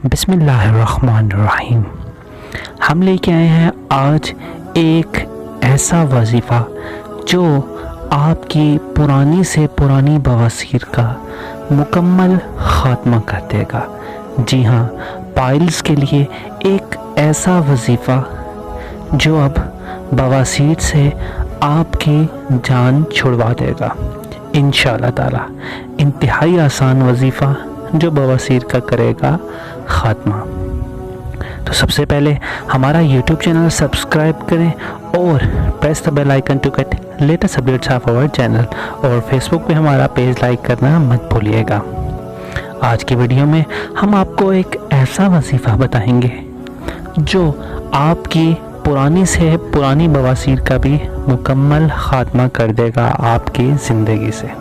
बिस्मिल्लाहिर्रहमानिर्रहीम। हम लेके आए हैं आज एक ऐसा वजीफ़ा जो आपकी पुरानी से पुरानी बवासीर का मुकम्मल ख़ात्मा कर देगा। जी हाँ, पाइल्स के लिए एक ऐसा वजीफ़ा जो अब बवासीर से आपकी जान छुड़वा देगा इंशाअल्लाह ताला। इंतहाई आसान वजीफ़ा जो बवासीर का करेगा ख़ात्मा। तो सबसे पहले हमारा YouTube चैनल सब्सक्राइब करें और press the bell icon to get latest updates of our channel, और फेसबुक पे हमारा पेज लाइक करना मत भूलिएगा। आज की वीडियो में हम आपको एक ऐसा वजीफ़ा बताएंगे जो आपकी पुरानी से पुरानी बवासीर का भी मुकम्मल ख़ात्मा कर देगा आपकी ज़िंदगी से।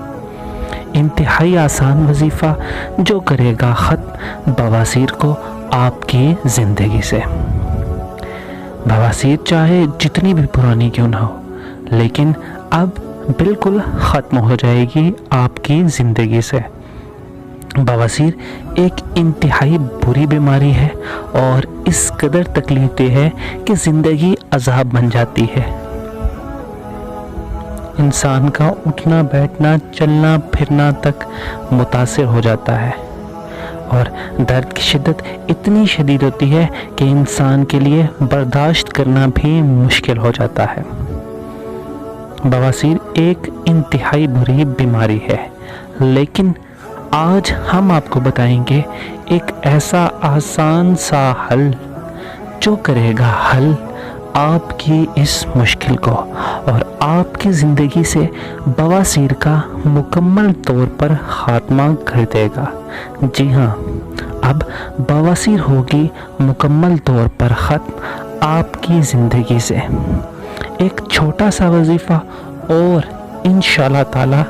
इंतहाई आसान वजीफ़ा जो करेगा ख़त्म बवासीर को आपकी ज़िंदगी से। बवासीर चाहे जितनी भी पुरानी क्यों ना हो, लेकिन अब बिल्कुल ख़त्म हो जाएगी आपकी ज़िंदगी से। बवासीर एक इंतहाई बुरी बीमारी है और इस कदर तकलीफ दे है कि ज़िंदगी अज़ाब बन जाती है। इंसान का उठना बैठना चलना फिरना तक मुतासिर हो जाता है और दर्द की शिद्दत इतनी शदीद होती है कि इंसान के लिए बर्दाश्त करना भी मुश्किल हो जाता है। बवासीर एक इंतहाई बुरी बीमारी है, लेकिन आज हम आपको बताएंगे एक ऐसा आसान सा हल जो करेगा हल आपकी इस मुश्किल को और आपकी ज़िंदगी से बवासीर का मुकम्मल तौर पर ख़ात्मा कर देगा। जी हाँ, अब बवासीर होगी मुकम्मल तौर पर ख़त्म आपकी ज़िंदगी से। एक छोटा सा वजीफ़ा और इंशाअल्लाह ताला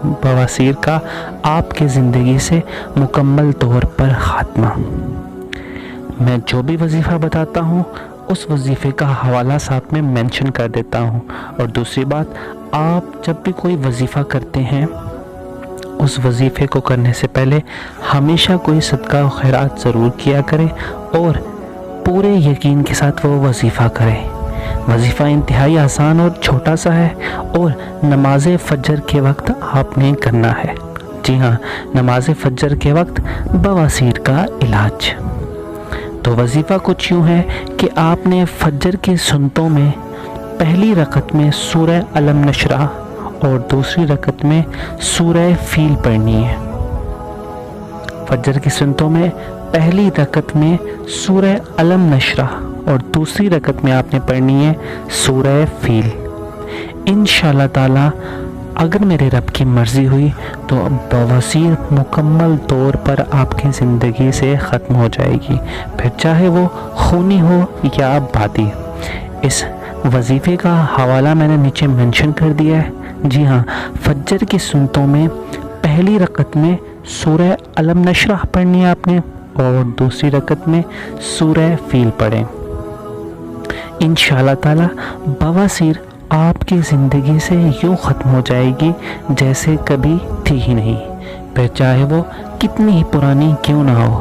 बवासीर का आपकी ज़िंदगी से मुकम्मल तौर पर ख़ात्मा। मैं जो भी वजीफ़ा बताता हूँ उस वजीफ़े का हवाला साथ में मेंशन कर देता हूँ। और दूसरी बात, आप जब भी कोई वजीफ़ा करते हैं उस वजीफ़े को करने से पहले हमेशा कोई सदका और खैरात ज़रूर किया करें और पूरे यकीन के साथ वो वजीफ़ा करें। वजीफ़ा इंतहाई आसान और छोटा सा है और नमाज फजर के वक्त आपने करना है। जी हाँ, नमाज फजर के वक्त बवासीर का इलाज। तो वजीफ़ा कुछ यूँ है कि आपने फजर की सुन्नतों में पहली रकत में सूरह अलम नशरा और दूसरी रकत में सूरह फील पढ़नी है। फजर की सुन्नतों में पहली रकत में सूरह अलम नशरा और दूसरी रकत में आपने पढ़नी है सूरह फील। इंशाअल्लाह ताला अगर मेरे रब की मर्ज़ी हुई तो बवासीर मुकम्मल तौर पर आपकी ज़िंदगी से ख़त्म हो जाएगी, फिर चाहे वो खूनी हो या बादी। इस वजीफ़े का हवाला मैंने नीचे मेंशन कर दिया है। जी हाँ, फजर की सुन्नतों में पहली रकत में सूरह अलम नशरह पढ़नी है आपने और दूसरी रकत में सूरह फील पढ़ें। इंशाअल्लाह ताला बवासीर आपकी ज़िंदगी से यूँ ख़त्म हो जाएगी जैसे कभी थी ही नहीं, फिर चाहे वो कितनी ही पुरानी क्यों ना हो।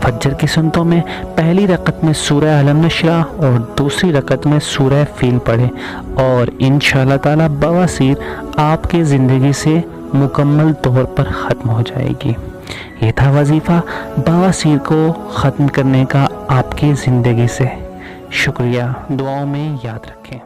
फजर की सुन्नतों में पहली रकत में सूरह अलम नशरा और दूसरी रकत में सूरह फील पढ़ें और इंशाअल्लाह ताला बवासीर आपकी ज़िंदगी से मुकम्मल तौर पर ख़त्म हो जाएगी। ये था वजीफ़ा बवासीर को ख़त्म करने का आपकी ज़िंदगी से। शुक्रिया, दुआओं में याद रखें।